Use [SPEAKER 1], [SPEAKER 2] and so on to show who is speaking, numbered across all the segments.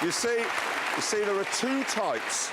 [SPEAKER 1] You see, there are two types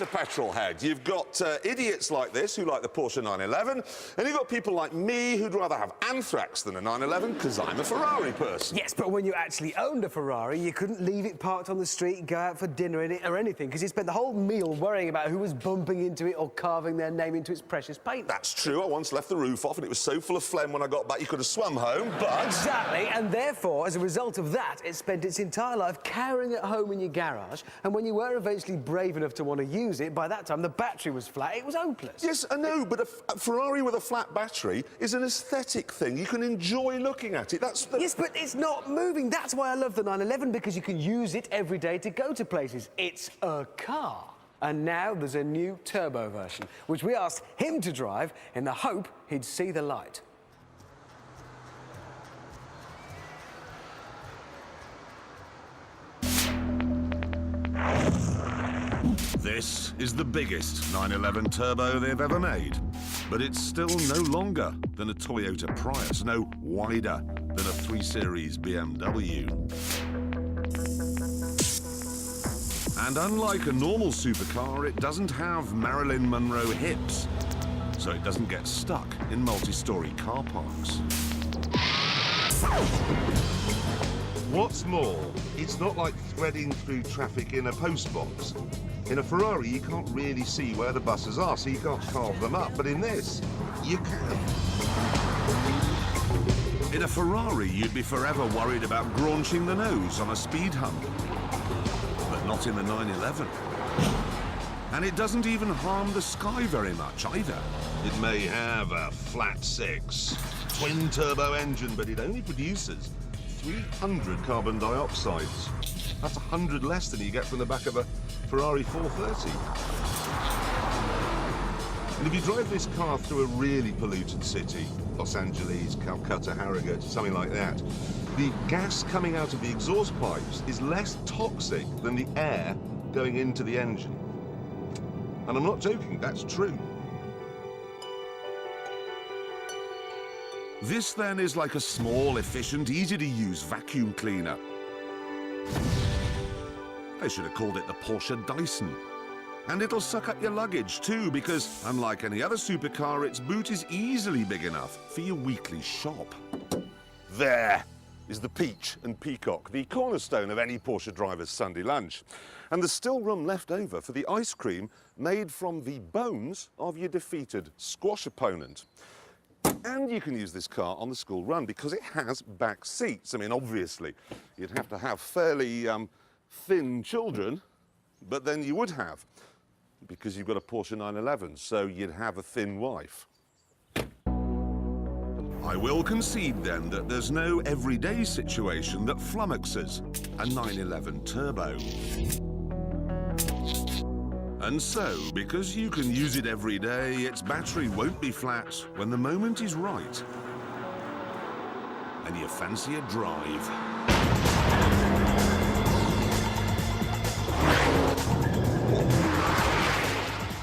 [SPEAKER 1] of petrol head. You've got idiots like this who like the Porsche 911, and you've got people like me who'd rather have anthrax than a 911 because I'm a Ferrari person.
[SPEAKER 2] Yes, but when you actually owned a Ferrari, you couldn't leave it parked on the street, go out for dinner in it or anything, because you spent the whole meal worrying about who was bumping into it or carving their name into its precious paint.
[SPEAKER 1] That's true. I once left the roof off and it was so full of phlegm when I got back you could have swum home, but...
[SPEAKER 2] Exactly, and therefore, as a result of that, it spent its entire life cowering at home in your garage, and when you were eventually brave enough to want to use it, by that time the battery was flat, it was hopeless.
[SPEAKER 1] Yes, I know, but a Ferrari with a flat battery is an aesthetic thing. You can enjoy looking at it. That's the...
[SPEAKER 2] Yes, but it's not moving. That's why I love the 911, because you can use it every day to go to places. It's a car. And now there's a new turbo version, which we asked him to drive in the hope he'd see the light.
[SPEAKER 3] This is the biggest 911 turbo they've ever made, but it's still no longer than a Toyota Prius, no wider than a 3 Series BMW. And unlike a normal supercar, it doesn't have Marilyn Monroe hips, so it doesn't get stuck in multi-story car parks.
[SPEAKER 4] What's more, it's not like threading through traffic in a postbox. In a Ferrari, you can't really see where the buses are, so you can't carve them up. But in this, you can.
[SPEAKER 3] In a Ferrari, you'd be forever worried about graunching the nose on a speed hump. But not in the 911. And it doesn't even harm the sky very much, either.
[SPEAKER 4] It may have a flat 6 twin-turbo engine, but it only produces 300 carbon dioxides. That's 100 less than you get from the back of a Ferrari 430. And if you drive this car through a really polluted city, Los Angeles, Calcutta, Harrogate, something like that, the gas coming out of the exhaust pipes is less toxic than the air going into the engine. And I'm not joking, that's true.
[SPEAKER 3] This, then, is like a small, efficient, easy-to-use vacuum cleaner. They should have called it the Porsche Dyson. And it'll suck up your luggage, too, because, unlike any other supercar, its boot is easily big enough for your weekly shop.
[SPEAKER 1] There is the peach and peacock, the cornerstone of any Porsche driver's Sunday lunch. And there's still room left over for the ice cream made from the bones of your defeated squash opponent. And you can use this car on the school run because it has back seats. I mean, obviously, you'd have to have fairly thin children, but then you would have, because you've got a Porsche 911, so you'd have a thin wife.
[SPEAKER 3] I will concede, then, that there's no everyday situation that flummoxes a 911 turbo. And so, because you can use it every day, its battery won't be flat when the moment is right. And you fancy a drive.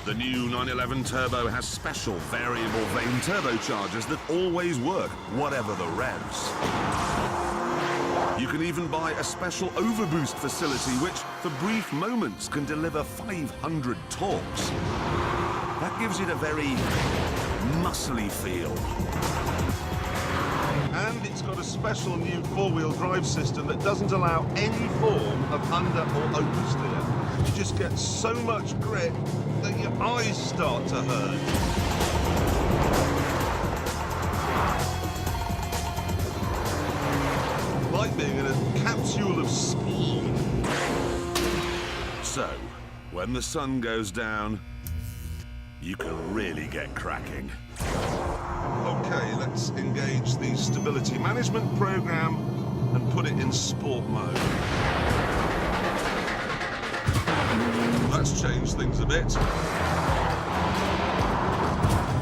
[SPEAKER 3] The new 911 Turbo has special variable vane turbochargers that always work, whatever the revs. You can even buy a special overboost facility which, for brief moments, can deliver 500 torques. That gives it a very muscly feel.
[SPEAKER 4] And it's got a special new four-wheel drive system that doesn't allow any form of under or oversteer. You just get so much grip that your eyes start to hurt. Like being in a capsule of speed.
[SPEAKER 3] So, when the sun goes down, you can really get cracking.
[SPEAKER 4] Okay, let's engage the stability management program and put it in sport mode. That's changed things a bit.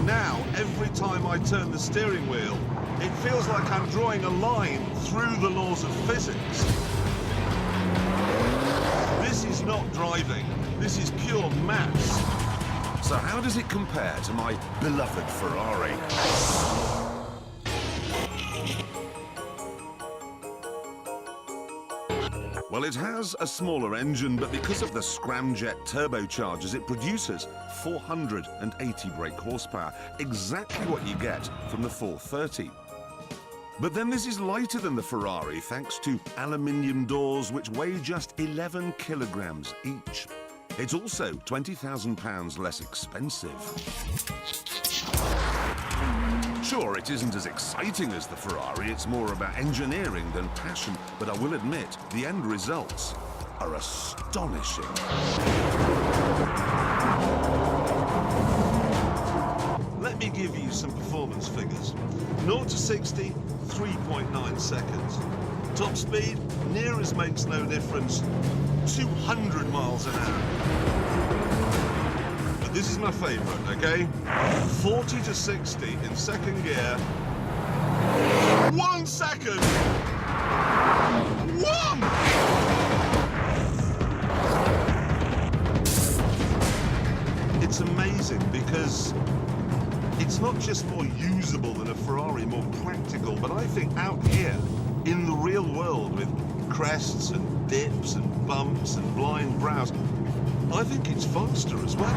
[SPEAKER 4] Now, every time I turn the steering wheel, it feels like I'm drawing a line through the laws of physics. This is not driving. This is pure maths.
[SPEAKER 3] So how does it compare to my beloved Ferrari? Well, it has a smaller engine, but because of the scramjet turbochargers it produces, 480 brake horsepower, exactly what you get from the 430. But then this is lighter than the Ferrari thanks to aluminium doors which weigh just 11 kilograms each. It's also £20,000 less expensive. Sure, it isn't as exciting as the Ferrari, it's more about engineering than passion, but I will admit, the end results are astonishing.
[SPEAKER 4] Let me give you some performance figures. 0 to 60, 3.9 seconds. Top speed, near as makes no difference, 200 miles an hour. But this is my favourite, okay? 40 to 60 in second gear. 1 second! 1! It's amazing because it's not just more usable than a Ferrari, more practical, but I think out here, in the real world, with crests and dips and bumps and blind brows, I think it's faster as well.